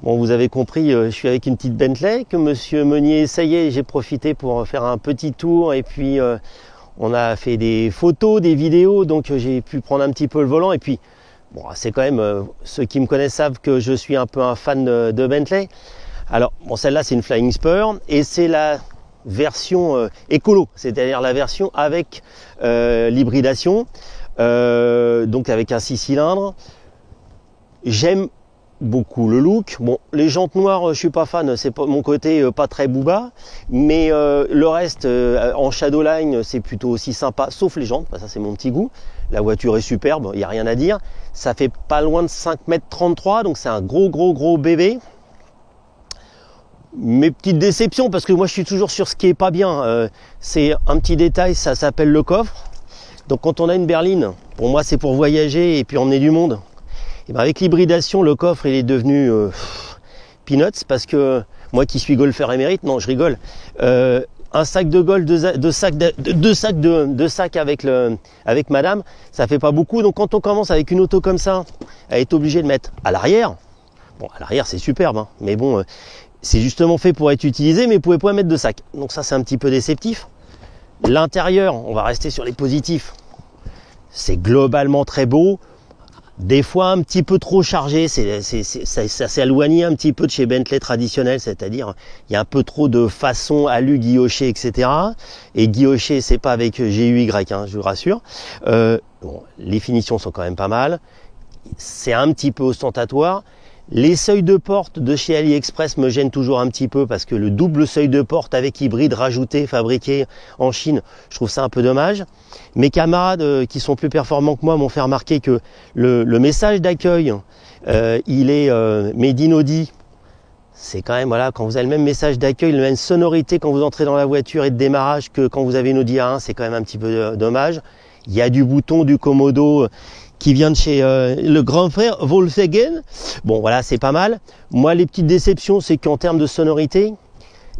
Bon, vous avez compris, je suis avec une petite Bentley que Monsieur Meunier essayait. J'ai profité pour faire un petit tour et puis on a fait des photos, des vidéos, donc j'ai pu prendre un petit peu le volant. Et puis, bon, c'est quand même, ceux qui me connaissent savent que je suis un peu un fan de Bentley. Alors, bon, celle-là, c'est une Flying Spur et c'est la version écolo, c'est-à-dire la version avec l'hybridation, donc avec un 6 cylindres. J'aime beaucoup le look. Bon, les jantes noires, je suis pas fan, c'est pas mon côté pas très booba, mais le reste en Shadowline, c'est plutôt aussi sympa, sauf les jantes, ça c'est mon petit goût. La voiture est superbe, il n'y a rien à dire. Ça fait pas loin de 5,33 m, donc c'est un gros bébé. Mes petites déceptions, parce que moi je suis toujours sur ce qui est pas bien, c'est un petit détail, ça s'appelle le coffre. Donc quand on a une berline, pour moi c'est pour voyager et puis emmener du monde. Et ben avec l'hybridation, le coffre il est devenu peanuts, parce que moi qui suis golfeur émérite, non je rigole, un sac de golf, deux sacs avec madame, ça fait pas beaucoup. Donc quand on commence avec une auto comme ça, à être obligé de mettre à l'arrière, bon à l'arrière c'est superbe, hein, mais bon c'est justement fait pour être utilisé, mais vous pouvez pas mettre de sac. Donc ça c'est un petit peu déceptif. L'intérieur, on va rester sur les positifs, c'est globalement très beau. Des fois un petit peu trop chargé, ça s'est éloigné un petit peu de chez Bentley traditionnel, c'est-à-dire il y a un peu trop de façon alu guilloché, etc. Et guilloché, c'est pas avec GUY, hein, je vous rassure. Bon, les finitions sont quand même pas mal. C'est un petit peu ostentatoire. Les seuils de porte de chez AliExpress me gênent toujours un petit peu, parce que le double seuil de porte avec hybride rajouté, fabriqué en Chine, je trouve ça un peu dommage. Mes camarades qui sont plus performants que moi m'ont fait remarquer que le message d'accueil, il est made in Audi. C'est quand même, voilà, quand vous avez le même message d'accueil, la même sonorité quand vous entrez dans la voiture et de démarrage que quand vous avez une Audi A1, c'est quand même un petit peu dommage. Il y a du bouton du Komodo qui vient de chez le grand frère Volkswagen. Bon voilà, c'est pas mal. Moi les petites déceptions, c'est qu'en termes de sonorité,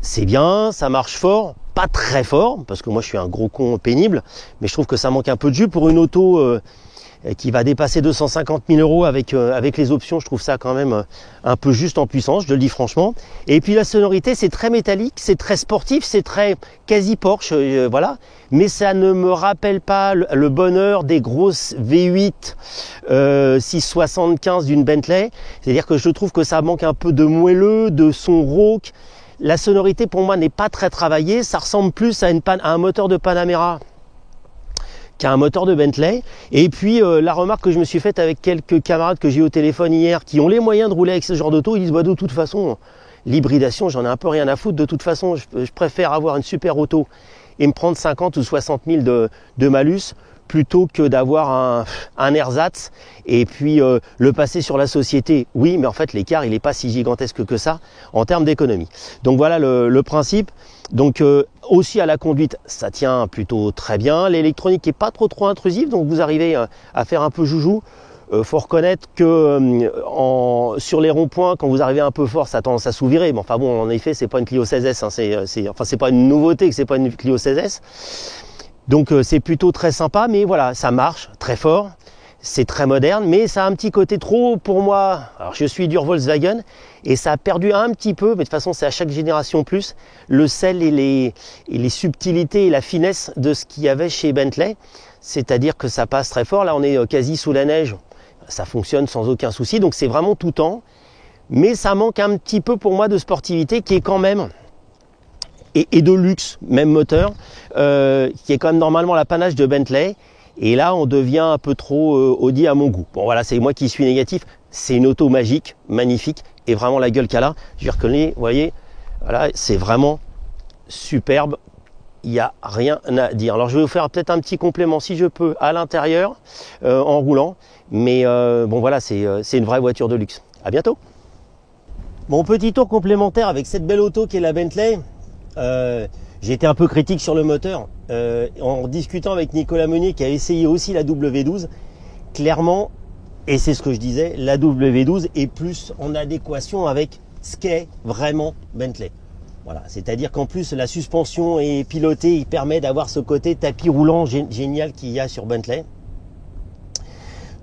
c'est bien, ça marche fort, pas très fort, parce que moi je suis un gros con pénible, mais je trouve que ça manque un peu de jus pour une auto qui va dépasser 250 000 € avec les options. Je trouve ça quand même un peu juste en puissance, je le dis franchement. Et puis la sonorité, c'est très métallique, c'est très sportif, c'est très quasi Porsche, voilà. Mais ça ne me rappelle pas le bonheur des grosses V8 675 d'une Bentley. C'est-à-dire que je trouve que ça manque un peu de moelleux, de son rauque. La sonorité pour moi n'est pas très travaillée, ça ressemble plus à un moteur de Panamera qu'à un moteur de Bentley. Et puis la remarque que je me suis faite avec quelques camarades que j'ai eu au téléphone hier, qui ont les moyens de rouler avec ce genre d'auto, ils disent bah, de toute façon l'hybridation j'en ai un peu rien à foutre, de toute façon je préfère avoir une super auto et me prendre 50 ou 60 000 de malus plutôt que d'avoir un ersatz et puis le passer sur la société. Oui, mais en fait l'écart il n'est pas si gigantesque que ça en termes d'économie. Donc voilà le principe. Donc aussi à la conduite, ça tient plutôt très bien. L'électronique n'est pas trop intrusive, donc vous arrivez à faire un peu joujou. Faut reconnaître que sur les ronds-points, quand vous arrivez un peu fort, ça a tendance à s'ouvrir. Mais enfin bon, en effet, c'est pas une Clio 16S, hein, c'est pas une nouveauté que c'est pas une Clio 16S. Donc c'est plutôt très sympa, mais voilà, ça marche très fort. C'est très moderne, mais ça a un petit côté trop pour moi. Alors je suis dur Volkswagen et ça a perdu un petit peu, mais de toute façon c'est à chaque génération plus, le sel et les subtilités et la finesse de ce qu'il y avait chez Bentley. C'est-à-dire que ça passe très fort. Là on est quasi sous la neige, ça fonctionne sans aucun souci, donc c'est vraiment tout temps. Mais ça manque un petit peu pour moi de sportivité qui est quand même, et de luxe, même moteur, qui est quand même normalement l'apanage de Bentley. Et là, on devient un peu trop Audi à mon goût. Bon voilà, c'est moi qui suis négatif. C'est une auto magique, magnifique, et vraiment la gueule qu'elle a. Je reconnais, vous voyez, voilà, c'est vraiment superbe. Il n'y a rien à dire. Alors je vais vous faire peut-être un petit complément si je peux à l'intérieur en roulant. Mais bon voilà, c'est une vraie voiture de luxe. À bientôt. Mon petit tour complémentaire avec cette belle auto qui est la Bentley. J'ai été un peu critique sur le moteur. En discutant avec Nicolas Meunier qui a essayé aussi la W12, clairement, et c'est ce que je disais, la W12 est plus en adéquation avec ce qu'est vraiment Bentley. Voilà, c'est-à-dire qu'en plus la suspension est pilotée, il permet d'avoir ce côté tapis roulant génial qu'il y a sur Bentley.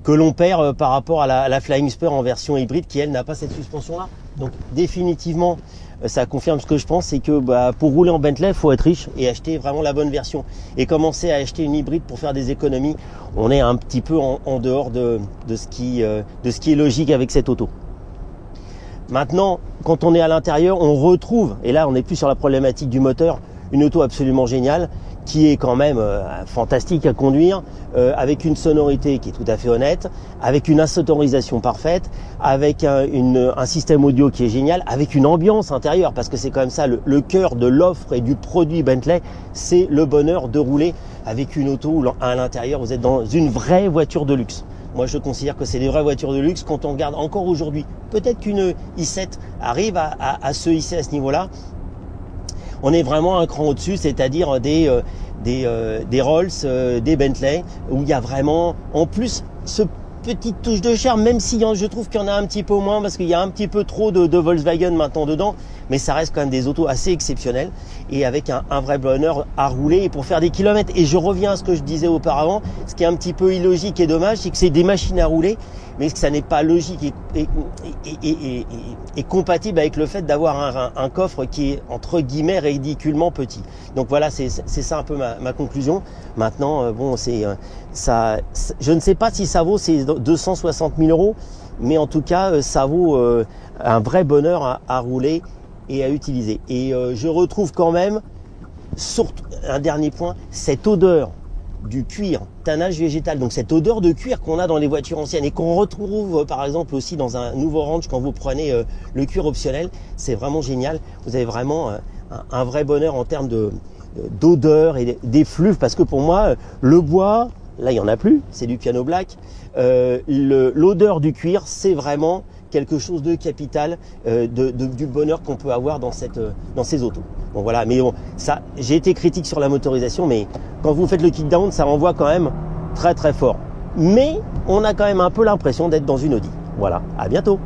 que l'on perd par rapport à la Flying Spur en version hybride qui elle n'a pas cette suspension là. Donc définitivement ça confirme ce que je pense, c'est que pour rouler en Bentley il faut être riche et acheter vraiment la bonne version, et commencer à acheter une hybride pour faire des économies, on est un petit peu en dehors de ce qui est logique avec cette auto. Maintenant, quand on est à l'intérieur, on retrouve, et là on n'est plus sur la problématique du moteur, une auto absolument géniale, qui est quand même fantastique à conduire, avec une sonorité qui est tout à fait honnête, avec une insonorisation parfaite, avec un système audio qui est génial, avec une ambiance intérieure, parce que c'est quand même ça le cœur de l'offre et du produit Bentley, c'est le bonheur de rouler avec une auto où à l'intérieur vous êtes dans une vraie voiture de luxe. Moi je considère que c'est des vraies voitures de luxe quand on regarde encore aujourd'hui. Peut-être qu'une i7 arrive à se hisser à ce niveau-là. On est vraiment un cran au-dessus, c'est-à-dire des Rolls, des Bentley, où il y a vraiment, en plus, ce petite touche de charme, même si je trouve qu'il y en a un petit peu moins, parce qu'il y a un petit peu trop de Volkswagen maintenant dedans, mais ça reste quand même des autos assez exceptionnelles, et avec un vrai bonheur à rouler et pour faire des kilomètres. Et je reviens à ce que je disais auparavant, ce qui est un petit peu illogique et dommage, c'est que c'est des machines à rouler, mais que ça n'est pas logique et compatible avec le fait d'avoir un coffre qui est entre guillemets ridiculement petit. Donc voilà, c'est ça un peu ma conclusion. Maintenant, bon, je ne sais pas si ça vaut ces 260 000 euros, mais en tout cas, ça vaut un vrai bonheur à rouler et à utiliser. Et je retrouve quand même, surtout un dernier point, cette odeur du cuir, tannage végétal, donc cette odeur de cuir qu'on a dans les voitures anciennes et qu'on retrouve par exemple aussi dans un nouveau range quand vous prenez le cuir optionnel, c'est vraiment génial. Vous avez vraiment un vrai bonheur en termes d'odeur et d'effluves, parce que pour moi le bois, là il n'y en a plus, c'est du piano black, l'odeur du cuir c'est vraiment quelque chose de capital, du bonheur qu'on peut avoir dans ces autos. Bon voilà, mais bon, ça, j'ai été critique sur la motorisation, mais quand vous faites le kickdown, ça renvoie quand même très très fort. Mais on a quand même un peu l'impression d'être dans une Audi. Voilà, à bientôt.